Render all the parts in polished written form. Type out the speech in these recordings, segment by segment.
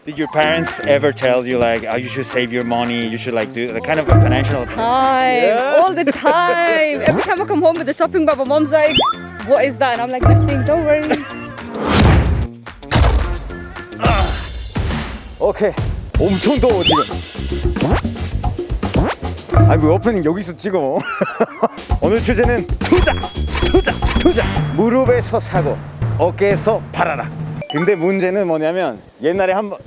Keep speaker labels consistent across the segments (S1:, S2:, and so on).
S1: Did your parents ever tell you like, oh, you should save your money, you should like do the kind of a financial
S2: Time, all the time. Every time I come home with the shopping bag, my mom's like, what is that? And I'm like, nothing, don't worry.
S3: 오케이. 엄청 더워 지금. 아이고 오프닝 여기서 찍어. 오늘 주제는 투자. 무릎에서 사고 어깨에서 팔아라. 근데 문제는 뭐냐면 옛날에 한번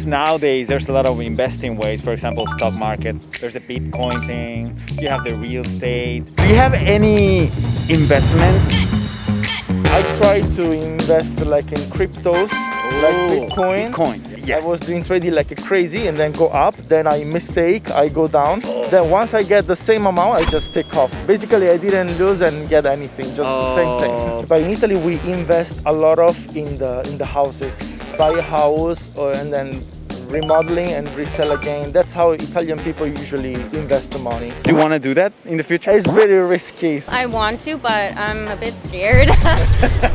S1: Nowadays, there's a lot of investing ways. For example, stock market. There's a Bitcoin thing. You have the real estate. Do you have any investment?
S4: I try to invest like in cryptos, like Bitcoin.
S1: Yes.
S4: I was doing trading like a crazy and then go up, then I mistake, I go down. Then once I get the same amount, I just take off. Basically, I didn't lose and get anything, just same. But in Italy, we invest a lot of in the houses. Buy a house and then remodeling and resell again. That's how Italian people usually invest the money.
S1: Do you want to do that in the future?
S4: It's very risky.
S5: I want to, but I'm a bit scared.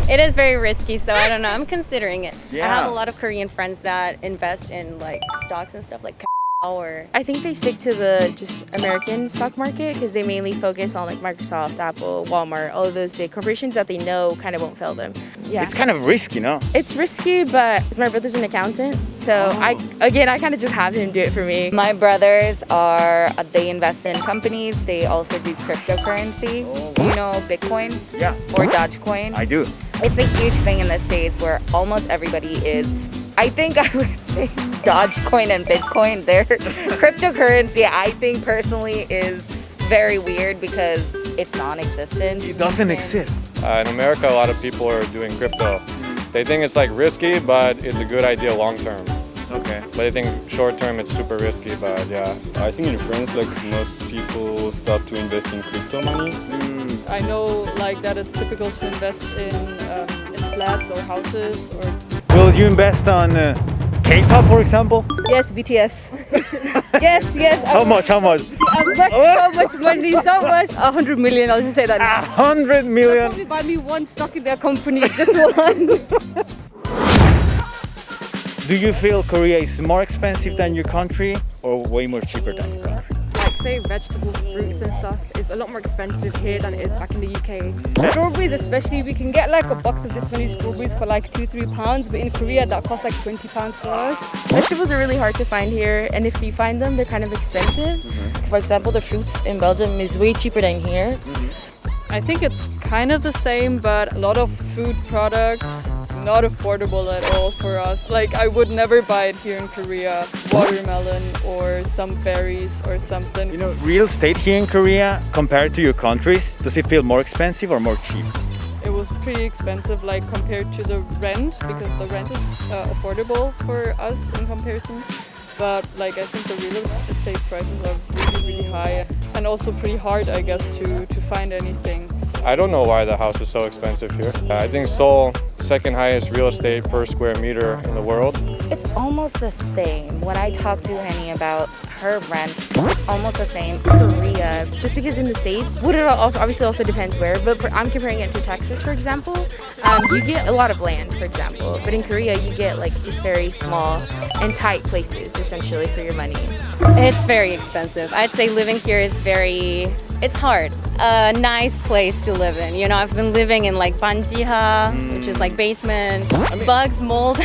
S5: It is very risky, so I don't know. I'm considering it. I have a lot of Korean friends that invest in like stocks and stuff like or
S2: I think they stick to the just American stock market because they mainly focus on like Microsoft, Apple, Walmart, all of those big corporations that they know kind of won't fail them. Yeah.
S1: It's kind of risky, no?
S2: It's risky, but my brother's an accountant, so I kind of just have him do it for me.
S6: My brothers they invest in companies. They also do cryptocurrency. You know Bitcoin?
S1: Yeah.
S6: Or Dogecoin?
S1: I do.
S6: It's a huge thing in the States where almost everybody is. I think I would say Dogecoin and Bitcoin, they're cryptocurrency, I think personally is very weird because it's non-existent.
S1: It doesn't exist.
S7: In America, a lot of people are doing crypto. They think it's like risky, but it's a good idea long term.
S1: Okay.
S7: But I think short term it's super risky, but yeah.
S8: I think in France, like most people start to invest in crypto money.
S9: I know like that it's typical to invest in flats or houses or.
S1: Will you invest on K-pop, for example?
S2: Yes, BTS. yes.
S1: How much?
S2: So much money, so much. 100 million, I'll just say that.
S1: 100 million?
S2: Probably buy me one stock in their company, just one.
S1: Do you feel Korea is more expensive than your country or way more cheaper than your country?
S9: Like say vegetables, fruits and stuff is a lot more expensive here than it is back in the UK.
S2: Strawberries especially, we can get like a box of this many strawberries for like £2-3, but in Korea that costs like £20 for us. Vegetables are really hard to find here, and if you find them, they're kind of expensive.
S10: For example, the fruits in Belgium is way cheaper than here.
S9: I think it's kind of the same, but a lot of food products not affordable at all for us. Like I would never buy it here in Korea. Watermelon or some berries or something.
S1: You know, real estate here in Korea compared to your countries, does it feel more expensive or more cheap?
S9: It was pretty expensive like compared to the rent because the rent is affordable for us in comparison. But like I think the real estate prices are really high and also pretty hard I guess to find anything.
S7: I don't know why the house is so expensive here. I think Seoul, second highest real estate per square meter in the world.
S6: It's almost the same. When I talk to Henny about her rent, it's almost the same.
S2: Korea, just because in the States, would it also obviously also depends where, but I'm comparing it to Texas, for example. You get a lot of land, for example, but in Korea you get like just very small and tight places essentially for your money.
S5: it's very expensive. I'd say living here is it's hard. A nice place to live in. You know, I've been living in like banjiha, which is like basement, bugs, mold.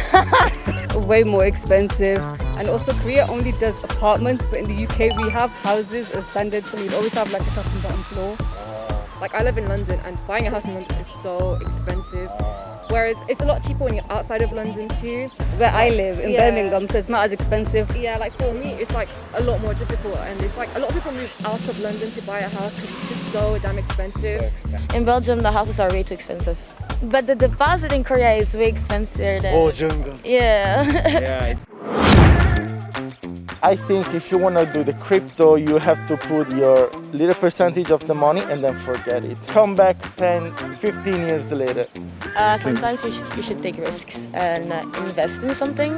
S2: Way more expensive. And also Korea only does apartments, but in the UK we have houses as standard, so you'd always have like a top and bottom floor.
S9: Like I live in London and buying a house in London is so expensive. Whereas it's a lot cheaper when you're outside of London too.
S2: Where I live in Birmingham, so it's not as expensive.
S9: Yeah, like for me it's like a lot more difficult, and it's like a lot of people move out of London to buy a house because it's just so damn expensive.
S10: In Belgium, the houses are way too expensive. But the deposit in Korea is way expensive than... Yeah.
S4: I think if you want to do the crypto, you have to put your little percentage of the money and then forget it. Come back 10, 15 years later.
S10: Sometimes you should take risks and invest in something.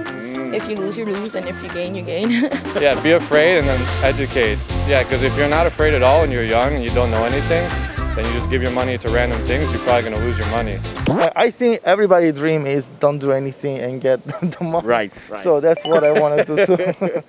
S10: If you lose, you lose, and if you gain, you gain.
S7: Yeah, be afraid and then educate. Yeah, because if you're not afraid at all and you're young and you don't know anything, then you just give your money to random things, you're probably going to lose your money.
S4: I think everybody's dream is don't do anything and get the money.
S3: Right.
S4: So that's what I want to do too.